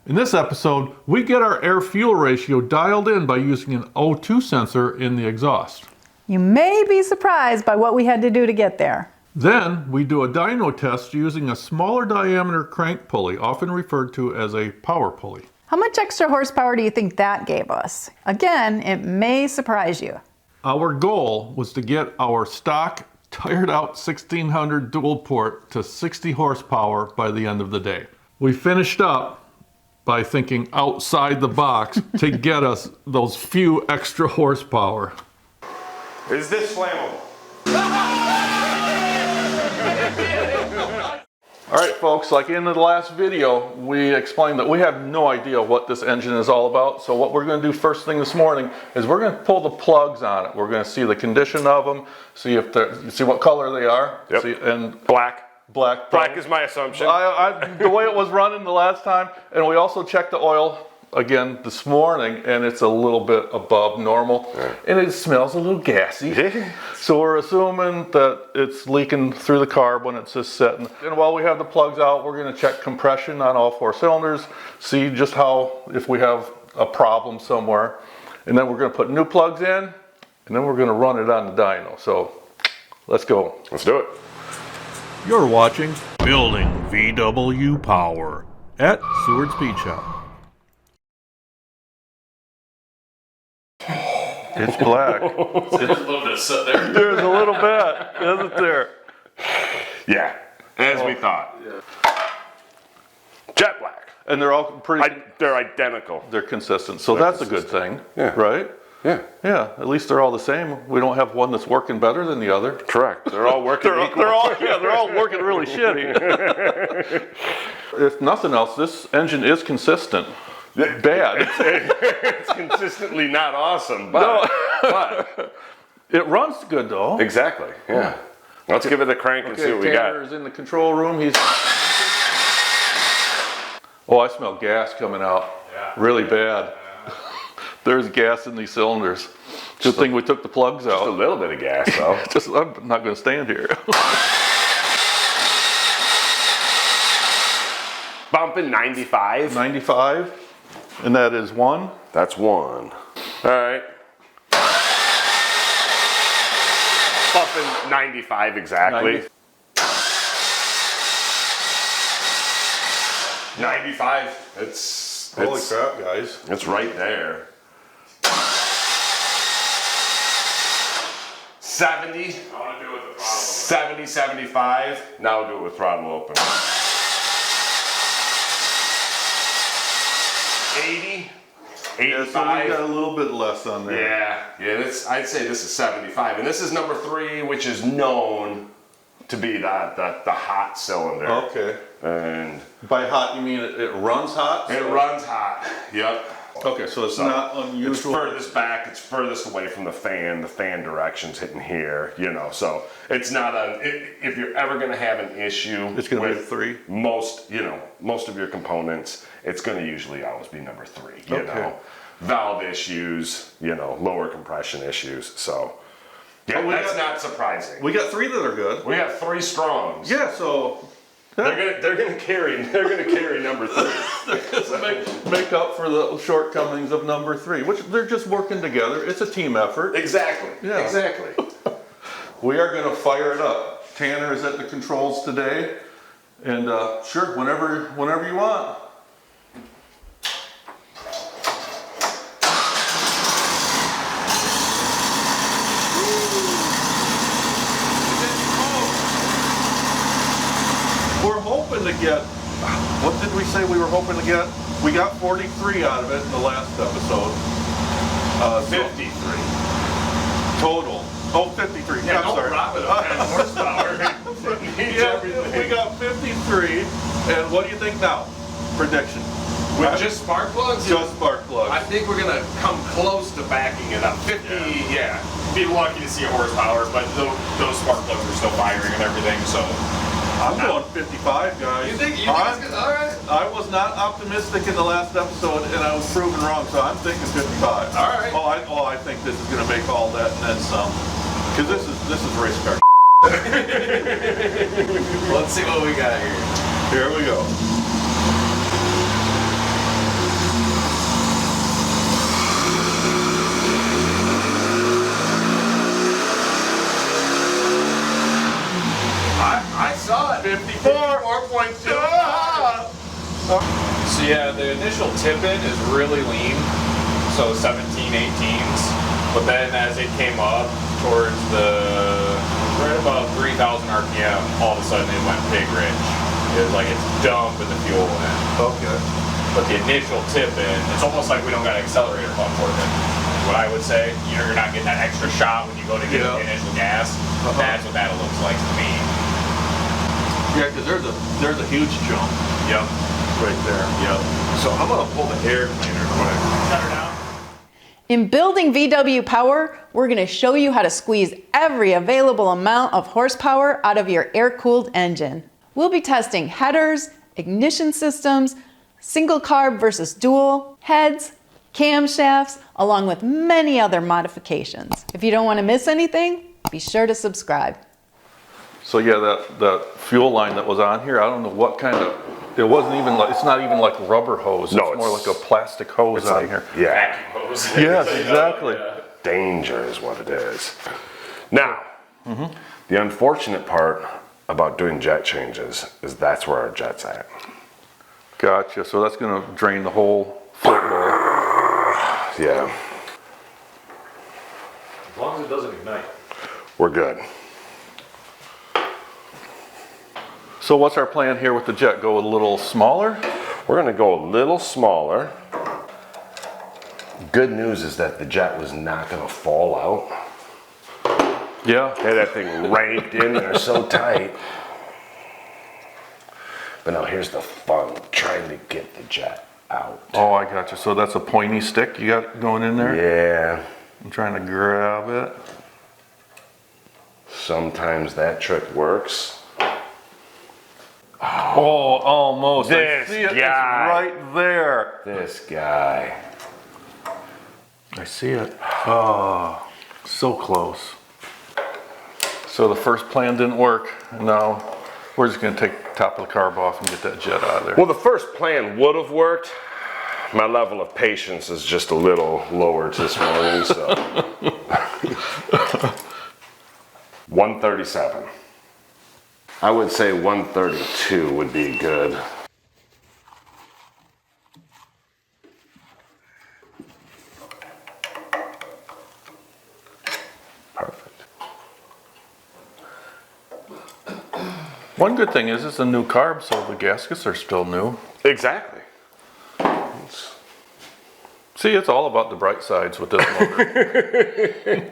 In this episode, we get our air-fuel ratio dialed in by using an O2 sensor in the exhaust. You may be surprised by what we had to do to get there. Then, we do a dyno test using a smaller diameter crank pulley, often referred to as a power pulley. How much extra horsepower do you think that gave us? Again, it may surprise you. Our goal was to get our stock tired out 1600 dual port to 60 horsepower by the end of the day. We finished up by thinking outside the box to get us those few extra horsepower. Is this flammable? All right, folks, like in the last video, we explained that we have no idea what this engine is all about. So what we're going to do first thing this morning is we're going to pull the plugs on it. We're going to see the condition of them, see if see what color they are. Yep. See, and Black. Black is my assumption. The way it was running the last time, and we also checked the oil again this morning, and it's a little bit above normal, and it smells a little gassy. So we're assuming that it's leaking through the carb when it's just sitting. And while we have the plugs out, we're going to check compression on all 4 cylinders, see just if we have a problem somewhere, and then we're going to put new plugs in, and then we're going to run it on the dyno. So let's go. Let's do it. You're watching Building VW Power at Seward Speed Shop. It's black. There's a little bit of soot there. There's a little bit, isn't there? Yeah, as we thought. Yeah. Jet black. And they're all They're identical. they're consistent. So that's a good thing, Yeah. right? Yeah. Yeah, at least they're all the same. We don't have one that's working better than the other. Correct. They're all working equal. They're all working really shitty. If nothing else, this engine is consistent. Bad. It's consistently not awesome, but It runs good though. exactly. Yeah. Let's give it a crank and see what we got. Tanner's in the control room. Oh, I smell gas coming out. Yeah. Really bad. There's gas in these cylinders. Good thing we took the plugs Just a out. little bit of gas though. I'm not going to stand here. Bumping 95. 95, and that is 1. That's 1. All right. Bumping 95 exactly. 95. It's Holy crap, guys. It's right there. 70. I want to do it with the throttle. 70, 75. Now we'll do it with throttle open. 80. Yeah, so we 85. got a little bit less on there. Yeah, I'd say this is 75. And this is number 3, which is known to be the hot cylinder. Okay. And By hot, you mean it runs hot? it runs hot. Yep. Okay, so it's not It's unusual. furthest back, it's furthest away from the fan direction's hitting here, so it's not if you're ever gonna have an issue It's gonna be with 3? most of your components, it's gonna usually always be number 3, you Okay. know. Valve issues, lower compression issues, so yeah, Oh, that's not surprising. We got 3 that are good. We got 3 strongs. Yeah, so They're gonna carry number 3. make up for the shortcomings of number 3, which they're just working together. It's a team effort. Exactly. Yeah. Exactly. We are going to fire it up. Tanner is at the controls today, and sure, whenever you want. We're hoping to get, what did we say we were hoping to get? We got 43 out of it in the last episode. 53. Total. Oh, 53. Yeah, I'm Don't sorry. drop it up 10 horsepower. Yeah, we got 53. And what do you think now? Prediction. With just spark plugs? Just spark plugs. I think we're going to come close to backing it up. 50, yeah. Be lucky to see a horsepower, but those spark plugs are still firing and everything, so. I'm going 55, guys. You think it's good? All right. I was not optimistic in the last episode, and I was proven wrong, so I'm thinking 55. All right. I think this is going to make all that and then some. Because this is race car. Let's see what we got here. Here we go. So yeah, the initial tip-in is really lean, so 17, 18s. But then as it came up towards right about 3,000 RPM, all of a sudden it went pig rich. It was like it's dumping the fuel in. Okay. But the initial tip-in, it's almost like we don't got an accelerator pump for it. What I would say, you're not getting that extra shot when you go to get the initial gas. That's what that looks like to me. Yeah, because there's a huge jump. Yep. Right there. Yep. So I'm gonna pull the air cleaner quick. Shut her down. In building VW Power, we're going to show you how to squeeze every available amount of horsepower out of your air-cooled engine. We'll be testing headers, ignition systems, single carb versus dual, heads, camshafts, along with many other modifications. If you don't want to miss anything, be sure to subscribe. So yeah, that fuel line that was on here, I don't know what kind of, it wasn't even like, it's not even like rubber hose. No, it's more like a plastic hose on here. Yeah. Vacuum hose. Yes, exactly. Yeah. Danger is what it is. Now, the unfortunate part about doing jet changes is that's where our jet's at. Gotcha. So that's going to drain the whole foot bowl. Yeah, As long as it doesn't ignite. we're good. So what's our plan here with the jet? Go a little smaller? We're gonna go a little smaller. Good news is that the jet was not gonna fall out. Yeah. Hey, that thing raked in there so tight. But now here's the fun, trying to get the jet out. Oh, I gotcha. So that's a pointy stick you got going in there? Yeah, I'm trying to grab it. sometimes that trick works. Oh, almost. This I see it. It's guy. right there. This guy. I see it. Oh, so close. So the first plan didn't work. Now we're just going to take the top of the carb off and get that jet out of there. Well, the first plan would have worked. My level of patience is just a little lower this morning, so. 137. I would say 132 would be good. Perfect. One good thing is it's a new carb, so the gaskets are still new. Exactly. See, it's all about the bright sides with this motor.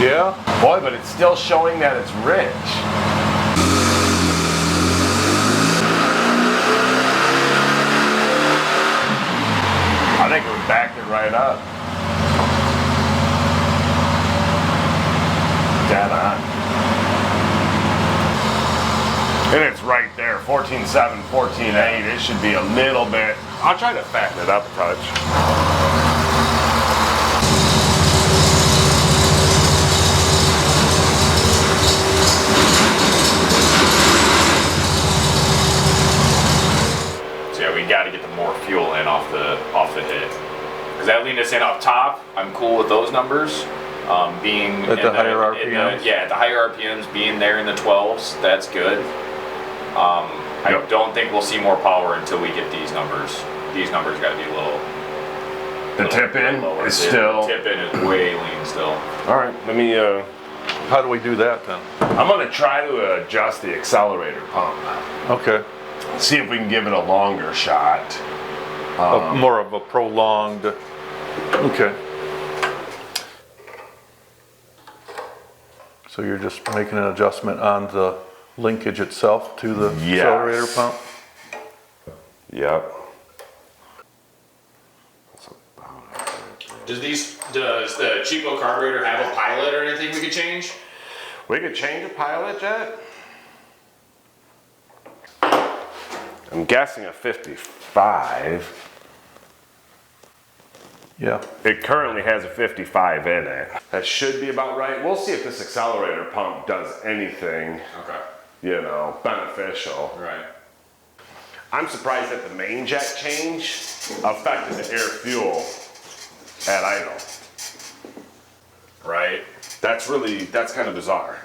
Yeah? Boy, but it's still showing that it's rich. I think we backed it right up. Dead on. And it's right there, 14.7, 14.8. It should be a little bit. I'll try to fatten it up a touch. So yeah, we got to get the more fuel in off the hit. Because that lean us in up top, I'm cool with those numbers. Being At the higher RPMs? Yeah, at the higher RPMs, being there in the 12s, that's good. I Yep. don't think we'll see more power until we get these numbers. These numbers got to be a little. The tip in lower. is still. The tip in is way lean still. All right, let me. How do we do that then? I'm gonna try to adjust the accelerator pump. Okay. See if we can give it a longer shot. More of a prolonged. Okay. So you're just making an adjustment on the linkage itself to the Yes. accelerator pump? Yep. Does the cheapo carburetor have a pilot or anything we could change? We could change a pilot jet. I'm guessing a 55. Yeah. It currently has a 55 in it. That should be about right. We'll see if this accelerator pump does anything, Okay. you know, beneficial. Right. I'm surprised that the main jet change affected the air fuel at idle. Right. That's kind of bizarre.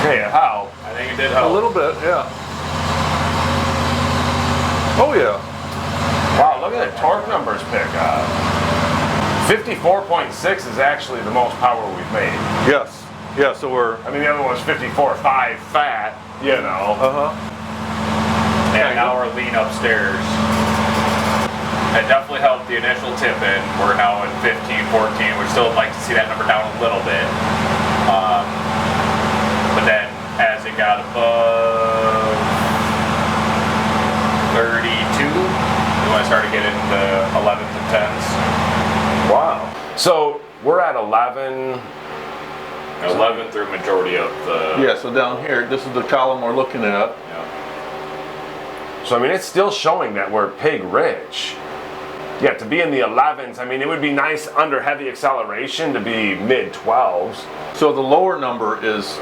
Hey, how? I think it did A help. little bit, yeah. Oh yeah. Wow, look at the torque numbers pick up. 54.6 is actually the most power we've made. Yes. Yeah, so we're, I mean, the other one was 54.5 fat, you know. And now we're lean upstairs. It definitely helped the initial tip in. We're now at 15, 14. We'd still like to see that number down a little bit. But then as it got above 32, we started getting the 11s and 10s. Wow. So we're at 11. 11 through majority of the. yeah, so down here, this is the column we're looking at. Yeah. So I mean, it's still showing that we're pig rich. Yeah, to be in the 11s, I mean, it would be nice under heavy acceleration to be mid 12s. So the lower number is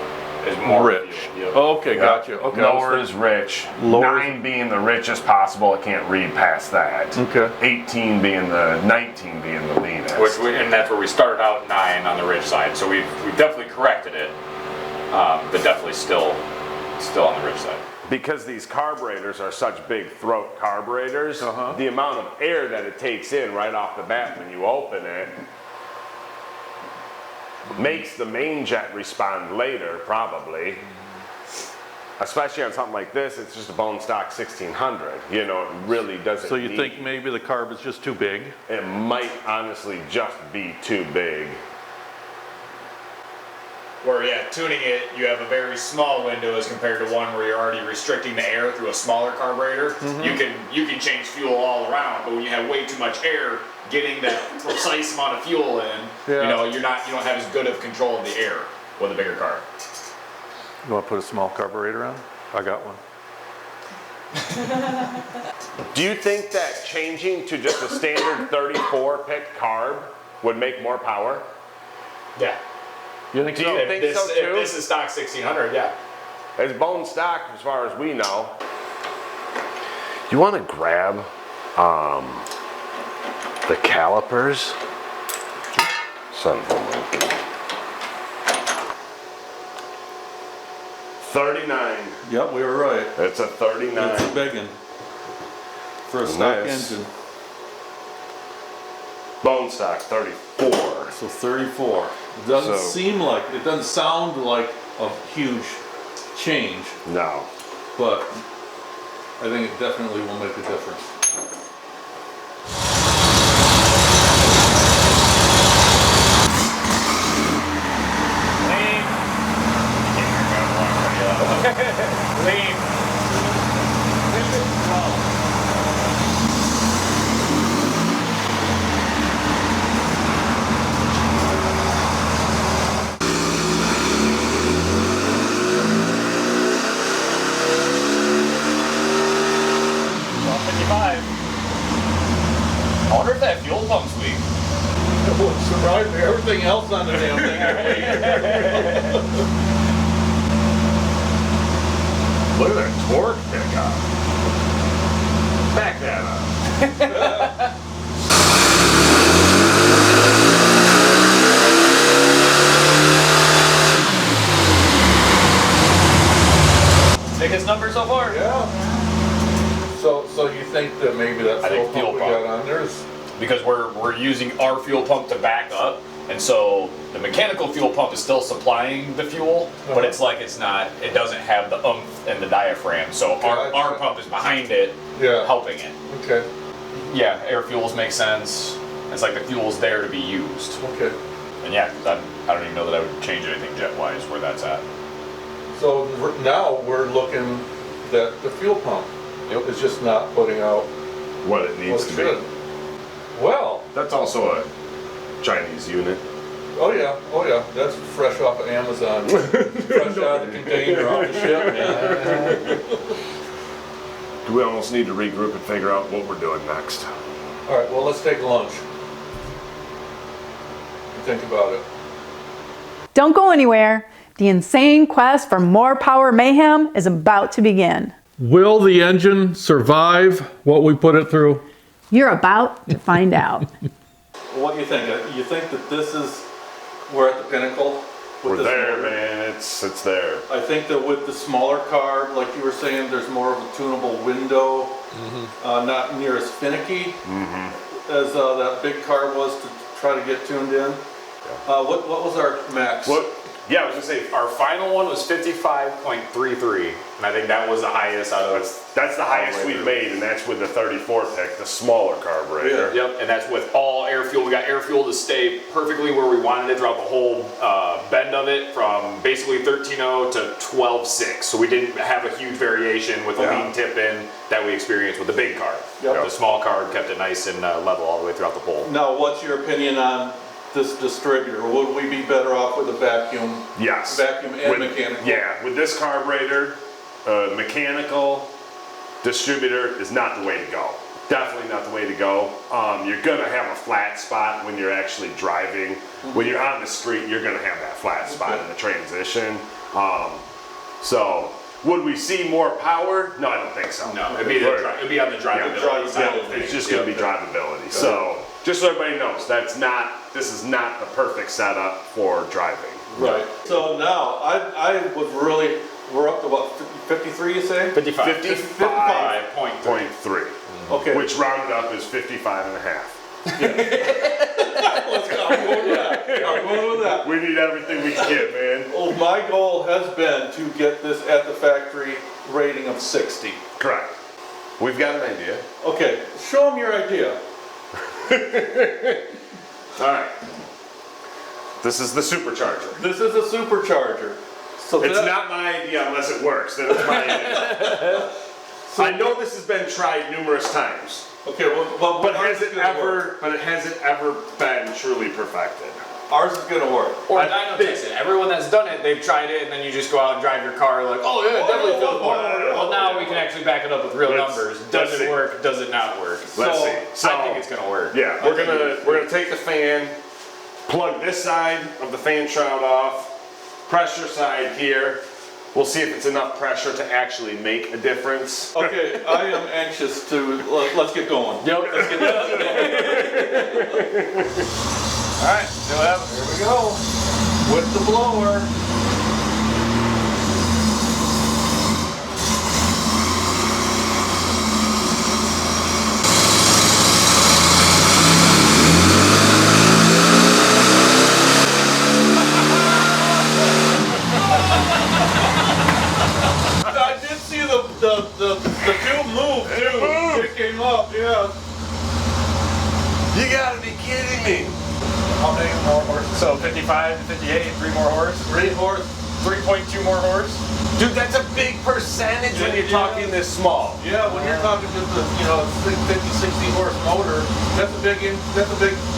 More rich. fuel, yep. Okay, gotcha. Okay. Lower is rich. Lower- 9 being the richest possible. I can't read past that. Okay. 18 being the 19 being the leanest. And that's where we started out 9 on the rich side. So we've definitely corrected it, but definitely still on the rich side. Because these carburetors are such big throat carburetors, the amount of air that it takes in right off the bat when you open it makes the main jet respond later, probably. Especially on something like this, it's just a bone stock 1600. You know, it really doesn't So you need- think maybe the carb is just too big? It might honestly just be too big. Where, tuning it, you have a very small window as compared to one where you're already restricting the air through a smaller carburetor. You can change fuel all around, but when you have way too much air, getting that precise amount of fuel in, Yeah. you don't have as good of control of the air with a bigger car. You want to put a small carburetor on? I got one. Do you think that changing to just a standard 34 pick carb would make more power? Yeah. You think Do so? you think so too? If this is stock 1600, yeah. It's bone stock as far as we know. You want to grab the calipers? Son of a monkey. 39. Yep, we were right. It's a 39. It's a big one. For a stock Nice. engine. Bone stock 34. So 34. It doesn't So- seem like, it doesn't sound like a huge change, No. but I think it definitely will make a difference. Lean. I wonder if that fuel pump's weak. It would surprise me. Everything else on the damn thing. Look at that torque pickup. Back that up. Biggest number so far? Yeah. So you think that maybe that I think fuel pump we fuel got pump. on there is, Because we're using our fuel pump to back up, and so the mechanical fuel pump is still supplying the fuel, but it's like it doesn't have the oomph and the diaphragm. So our Gotcha. pump is behind it, Yeah. helping it. okay, Yeah, air fuels make sense. It's like the fuel's there to be used. okay. And yeah, 'cause I don't even know that I would change anything jet-wise where that's at. So now we're looking that the fuel pump Yep. is just not putting out What it what needs it to be. should. Well, That's also a Chinese unit. Oh yeah, that's fresh off of Amazon. Fresh out of the container off the ship, man. Do we almost need to regroup and figure out what we're doing next? All right, well, let's take lunch. Think about it. Don't go anywhere. The insane quest for more power mayhem is about to begin. Will the engine survive what we put it through? You're about to find out. What do you think? You think that this is, we're at the pinnacle? We're this there, motor? man. It's there. I think that with the smaller carb, like you were saying, there's more of a tunable window, not near as finicky as that big carb was to try to get tuned in. What was our max? What? Yeah, I was gonna say Our final one was 55.33, and I think that was the highest out of. that's the highest we've made, and that's with the 34 pick, the smaller carburetor. Yeah. Yep, and that's with all air fuel. We got air fuel to stay perfectly where we wanted it throughout the whole bend of it, from basically 13.0 to 12.6. So we didn't have a huge variation with the lean tip in that we experienced with the big carb. Yep. The small carb kept it nice and level all the way throughout the pole. Now, what's your opinion on this distributor? Would we be better off with a vacuum? Yes. Vacuum and With- mechanical? Yeah, with this carburetor, mechanical distributor is not the way to go. Definitely not the way to go. You're gonna have a flat spot when you're actually driving. When you're on the street, you're gonna have that flat spot in the transition. So, would we see more power? No, I don't think so. No, it'd be on the drivability side of things. It's just gonna be drivability. So, just so everybody knows, this is not the perfect setup for driving. Right. So now, I would really, we're up to what, 53 you say? 55.3. 55.3. Okay. Which rounded up is 55 and a half. Let's go. I'm going with that. I'm going with that. We need everything we can get, man. Well, my goal has been to get this at the factory rating of 60. Correct. We've got an idea. Okay, show them your idea. All right. This is the supercharger. This is a supercharger. So It's that- not my idea unless it works. Then it's my idea. I know this has been tried numerous times, Okay, well, but ours has is it gonna ever? work. But it hasn't ever been truly perfected. Ours is gonna work. Or Dyno takes it. Everyone that's done it, they've tried it, and then you just go out and drive your car like, oh yeah, it definitely feels more. Well, now we can actually back it up with real numbers. Does let's it see. work? Does it not work? Let's see. So I think it's gonna work. yeah, we're gonna take the fan, plug this side of the fan shroud off, pressure side here. We'll see if it's enough pressure to actually make a difference. Okay, I am anxious to, let's get going. Yep, let's get that. Alright, see what happens. Here we go. With the blower. I did see the tube move too. It came up, yeah. You gotta be kidding me! How many more horses? So 55 to 58, 3 more horse. 3 horse. 3.2 more horse. Dude, that's a big percentage when you're talking this small. Yeah, when you're talking just a 50, 60 horse motor, that's a big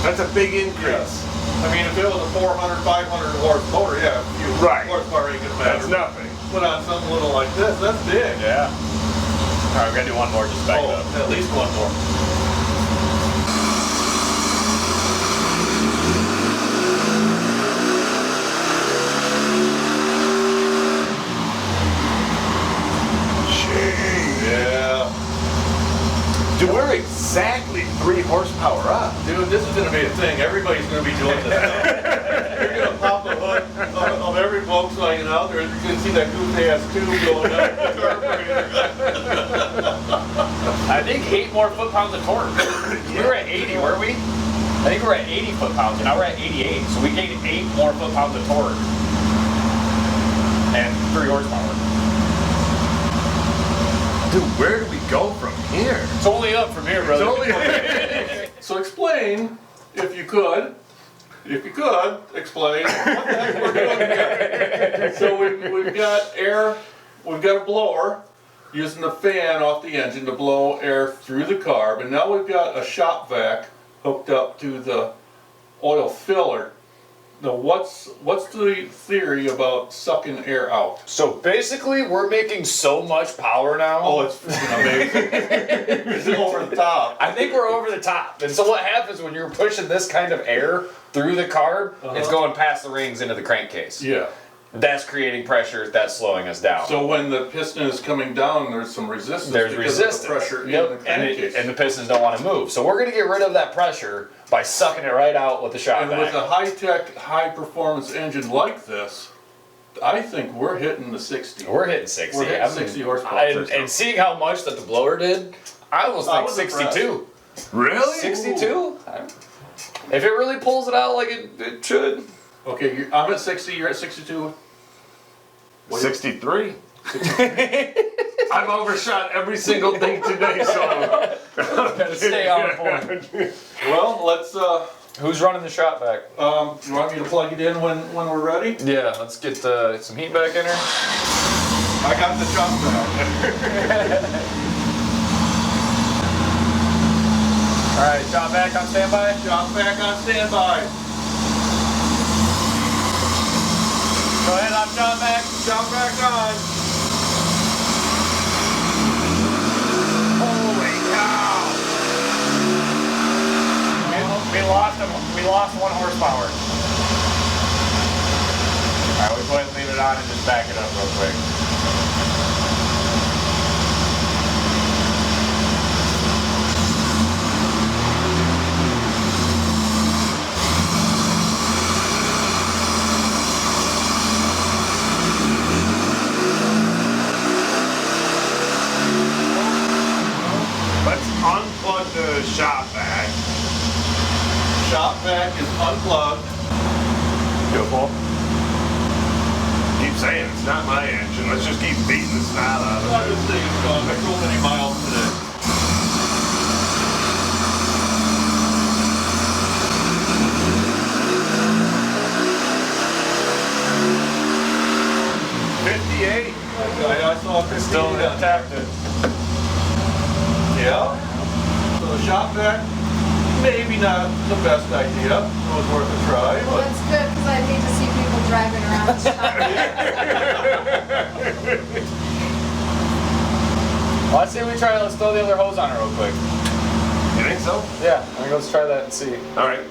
That's a big increase. I mean, if it was a 400, 500 horse motor, yeah, Right. horsepower ain't gonna matter. That's nothing. Put on something little like this, that's big. Yeah. Alright, we're gonna do one more just back it up. At least one more. Yeah. Dude, we're exactly 3 horsepower up. Dude, this is gonna be a thing. Everybody's gonna be doing this now. You're gonna pop the hood of every Volkswagen out there. You're gonna see that goofy ass tube going up the carburetor. I think 8 more foot-pounds of torque. We were at 80, weren't we? I think we were at 80 foot-pounds, and now we're at 88. So we gained 8 more foot-pounds of torque. And 3 horsepower. Dude, where do we go from here? It's only up from here, brother. So explain, if you could, explain what the heck we're doing here. So we've got air, we've got a blower using the fan off the engine to blow air through the carb, and now we've got a shop vac hooked up to the oil filler. Now, what's the theory about sucking air out? So basically, we're making so much power now. Oh, it's freaking amazing. It's over the top. I think we're over the top. And so what happens when you're pushing this kind of air through the carb, it's going past the rings into the crankcase. Yeah. That's creating pressure, that's slowing us down. So when the piston is coming down, there's some resistance. There's because resistance. of the pressure in Yep. the crankcase. And the pistons don't want to move. So we're going to get rid of that pressure by sucking it right out with the shop And vac. with a high-tech, high-performance engine like this, I think we're hitting the 60. We're hitting 60. We're hitting 60 horsepower. And seeing how much that the blower did, I almost I think was 62. Really? 62? If it really pulls it out like it should. Okay, I'm at 60, you're at 62. 63. I've overshot every single thing today, so Gotta stay on point. Well, let's, Who's running the shop vac? you want me to plug it in when we're ready? Yeah, let's get some heat back in her. I got the shop vac. Alright, shop vac on standby. Shop vac on standby. Go ahead, I'm shop vac. Shop vac on. Holy cow! We lost 1 horsepower. Alright, we go ahead and leave it on and just back it up real quick. let's unplug the shop vac. Shop vac is unplugged. Beautiful. Keep saying it's not my engine. Let's just keep beating the snot out Well, of this thing is gone so many miles today. it. 58. I saw 58. Still tapped it. Yeah. So the shop vac, maybe not the best idea. It was worth a try, Well, but that's good because I hate to see people driving around the shop. Well, let's see if we try. Let's throw the other hose on her real quick. You think so? Yeah, I think let's try that and see. All right.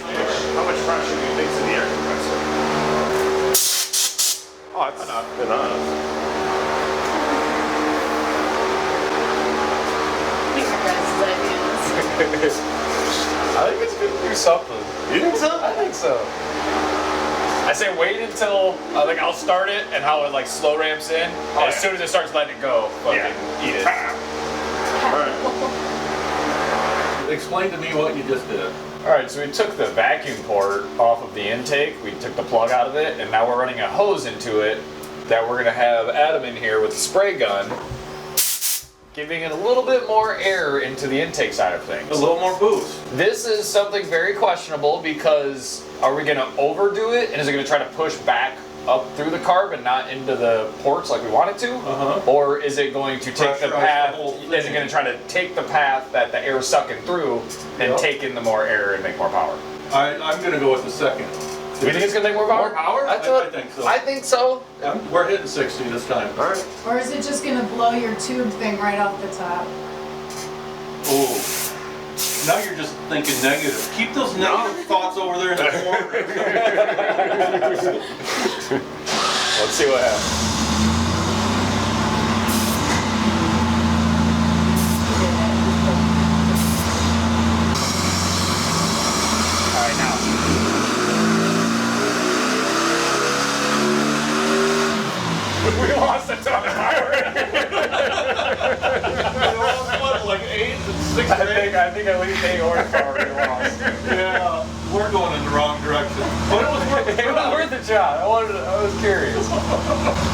How much pressure do you think's in the air compressor? Oh, it's enough. I think it's good to do something. You think so? I think so. I say wait until I'll start it and how it like slow ramps in. And as soon as it starts letting it go, fucking eat it. All right. explain to me what you just did. Alright, so we took the vacuum port off of the intake, we took the plug out of it, and now we're running a hose into it that we're going to have Adam in here with the spray gun, giving it a little bit more air into the intake side of things. A little more boost. This is something very questionable because are we going to overdo it, and is it going to try to push back up through the carb and not into the ports like we want it to? Or is it going to take the Pressurize path, the whole is thing. it going to try to take the path that the air is sucking through and Yep. take in the more air and make more power? I'm going to go with the second. Do you think it's going to make more power? More power? I I think so. I think so. We're hitting 60 this time. All right. Or is it just gonna blow your tube thing right off the top? Oh. Now you're just thinking negative. Keep those negative thoughts over there in the corner. Let's see what happens. All right, now. We lost a ton of power. What, like 8 and 6 I think at least 8 horsepower we lost. Yeah, we're going in the wrong direction. But it was worth It was worth the shot. I was curious.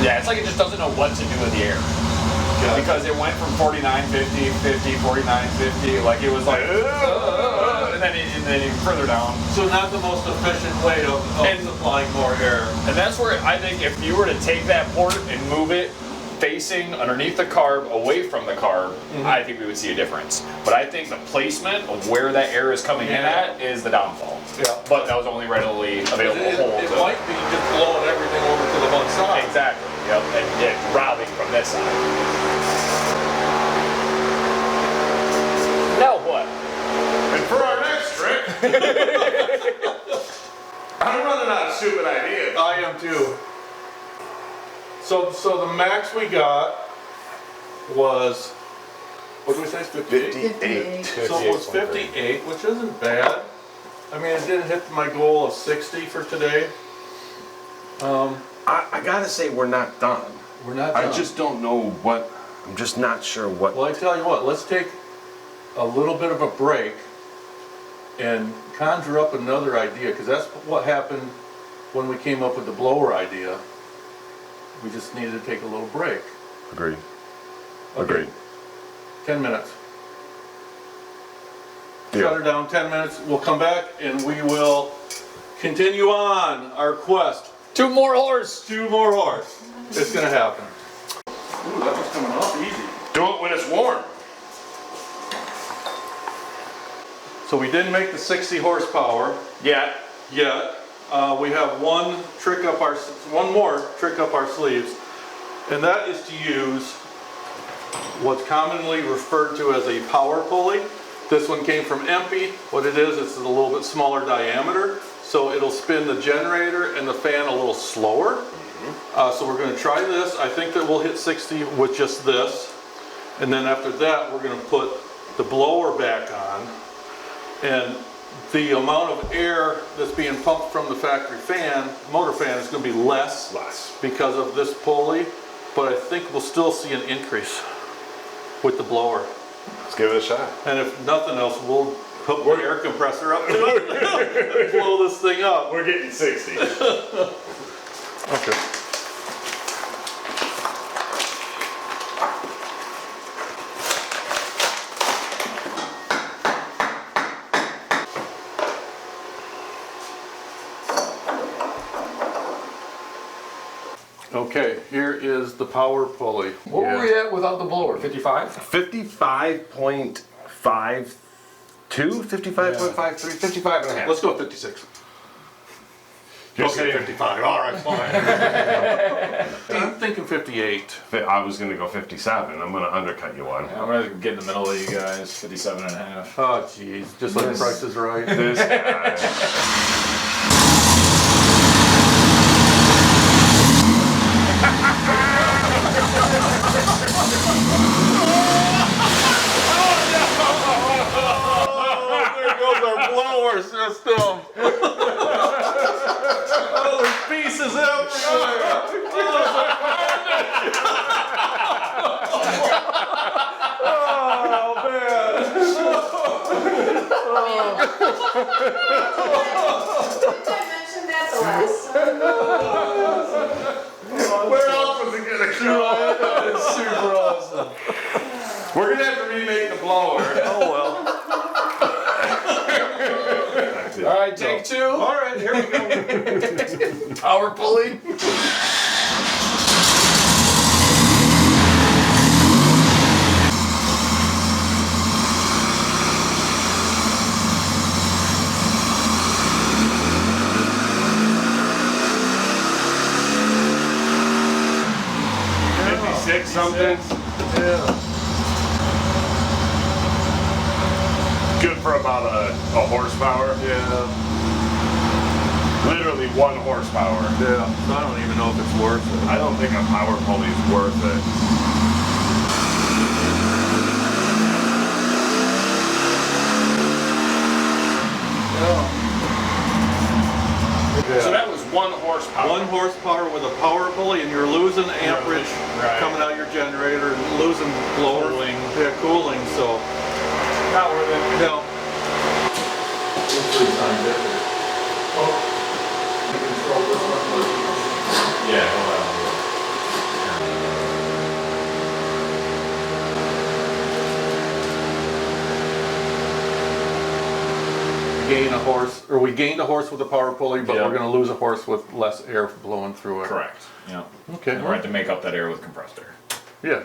Yeah, it's like it just doesn't know what to do with the air. Because it went from 49, 50, 50, 49, 50. Like it was like, and then even further down. So not the most efficient way of And- supplying more air. And that's where I think if you were to take that port and move it facing underneath the carb, away from the carb, I think we would see a difference. But I think the placement of where that air is coming in at is the downfall. Yeah. But that was only readily available hole. It might be just blowing everything over to the one side. Exactly. Yep. And robbing from this side. Now what? And for our next trick, I'm running out of stupid ideas. I am too. So the max we got was, what did we say, 58? 58. So it was 58, which isn't bad. I mean, it didn't hit my goal of 60 for today. I gotta say, we're not done. We're not I done. just don't know what. I'm just not sure what. Well, I tell you what, let's take a little bit of a break and conjure up another idea, because that's what happened when we came up with the blower idea. We just needed to take a little break. Agreed. Okay. Agreed. 10 minutes. Deal. Shut her down 10 minutes. We'll come back and we will continue on our quest. 2 more horse. 2 more horse. It's gonna happen. Ooh, that was coming off easy. Do it when it's warm. So we didn't make the 60 horsepower Yeah. yet. We have one more trick up our sleeves, and that is to use what's commonly referred to as a power pulley. This one came from Empy. What it is, it's a little bit smaller diameter, so it'll spin the generator and the fan a little slower. So we're going to try this. I think that we'll hit 60 with just this, and then after that we're going to put the blower back on, and the amount of air that's being pumped from the factory fan, motor fan, is going to be less because of this pulley, but I think we'll still see an increase with the blower. Let's give it a shot. And if nothing else, we'll hook the air compressor up to it and blow this thing up. We're getting 60. Okay. Okay, here is the power pulley. What were we at without the blower? 55? 55.52, 55.53, 55 and a half. Let's go with 56. Okay. 55. All right, fine. I'm thinking 58. I was going to go 57. I'm going to undercut you one. I'm gonna get in the middle of you guys, 57 and a half. Oh, jeez. Just like the Price is Right. This guy. There goes our blower system. Oh, there's pieces everywhere. Oh, man. Did I mention that the last time? Where else was it going to go? It's super awesome. We're going to have to remake the blower. Oh, well. All right, take 2. All right, here we go. Power pulley. Something. Yeah. Good for about a horsepower. Yeah. Literally 1 horsepower. Yeah. I don't even know if it's worth it. I don't think a power pulley is worth it. Yeah. So that was 1 horsepower. 1 horsepower with a power pulley, and you're losing amperage Right. coming out of your generator and losing blower. Cooling. Yeah, cooling. So, Not worth it. no. Yeah, hold on. We gained a horse with a power pulley, but Yeah. we're going to lose a horse with less air blowing through it. Correct. Yeah. Okay. And we're going to make up that air with compressed air. Yeah.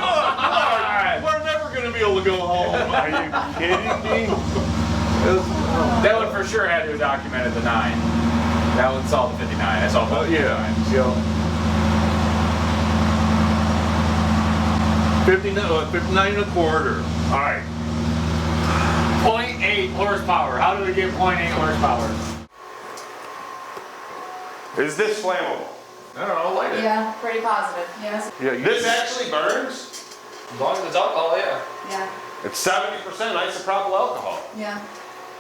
We're never gonna be able to go home. Are you kidding me? That one for sure had to have documented the 9. That one saw the 59. I saw both. Yeah. 59 and a quarter. All right. 0.8 horsepower. How did we get 0.8 horsepower? Is this flammable? I don't know. Light it. Yeah, pretty positive, yes. Yeah. This actually burns? As long as it's alcohol, yeah. Yeah, It's 70% isopropyl alcohol. yeah.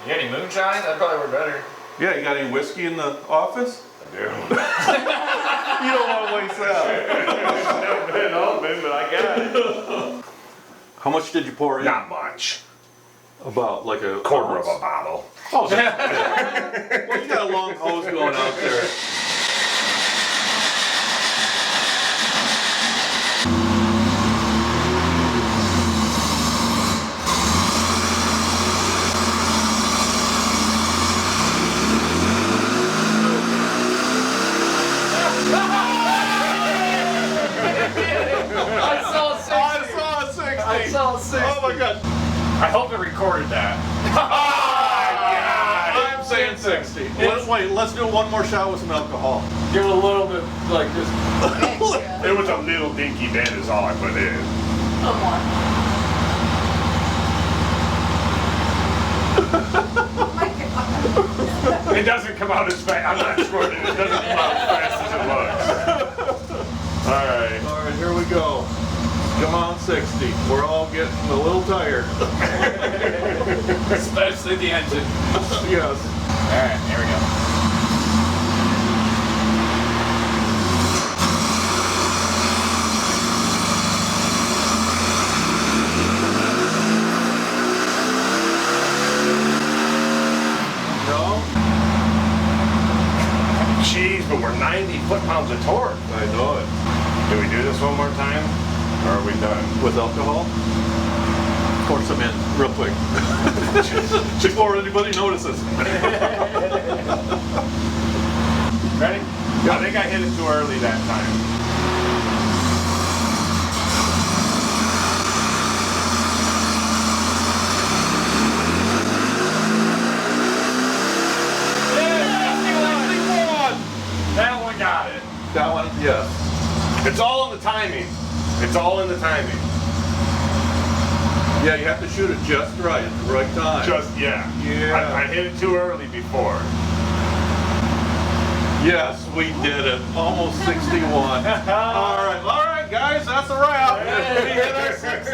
You got any moonshine? That probably work better. Yeah. You got any whiskey in the office? I do. You don't want to waste that. Never been open, but I got it. How much did you pour in? Not much. About like a Quarter of a bottle. Oh, well, you got a long hose going out there. I saw 60. I saw 60. Oh my God. I hope it recorded that. I'm saying 60. Wait, let's do one more shot with some alcohol. Give it a little bit, like just. It was a little dinky bit is all I put in. A little more. Oh my God. It doesn't come out as fast. I'm not squirting. It doesn't come out as fast as it looks. All right. All right, here we go. Come on, 60. We're all getting a little tired. Especially the engine. Yes. Alright, here we go. No? Jeez, but we're 90 foot-pounds of torque. I know it. Do we do this one more time? Or are we done? With alcohol? Pour some in real quick. Before anybody notices. Ready? I think I hit it too early that time. That one got it. That one, yes. It's all in the timing. It's all in the timing. Yeah, you have to shoot it just right at the right time. Just, yeah. Yeah. I hit it too early before. Yes, we did it. Almost 61. All right, guys, that's a wrap. We hit our 60.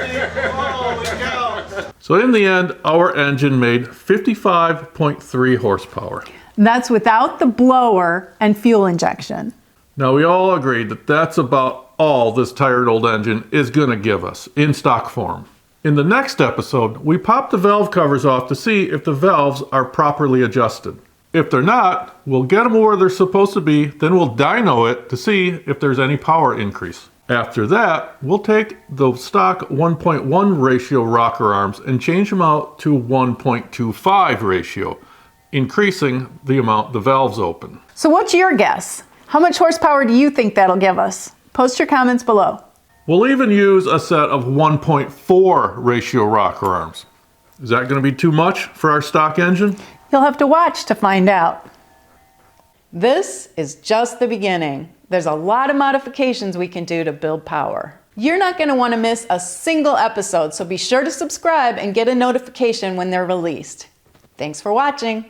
Holy cow. So in the end, our engine made 55.3 horsepower. That's without the blower and fuel injection. Now we all agreed that that's about all this tired old engine is going to give us in stock form. In the next episode, we pop the valve covers off to see if the valves are properly adjusted. If they're not, we'll get them where they're supposed to be, then we'll dyno it to see if there's any power increase. After that, we'll take the stock 1.1 ratio rocker arms and change them out to 1.25 ratio, increasing the amount the valves open. So what's your guess? How much horsepower do you think that'll give us? Post your comments below. We'll even use a set of 1.4 ratio rocker arms. Is that going to be too much for our stock engine? You'll have to watch to find out. This is just the beginning. There's a lot of modifications we can do to build power. You're not going to want to miss a single episode, so be sure to subscribe and get a notification when they're released. Thanks for watching.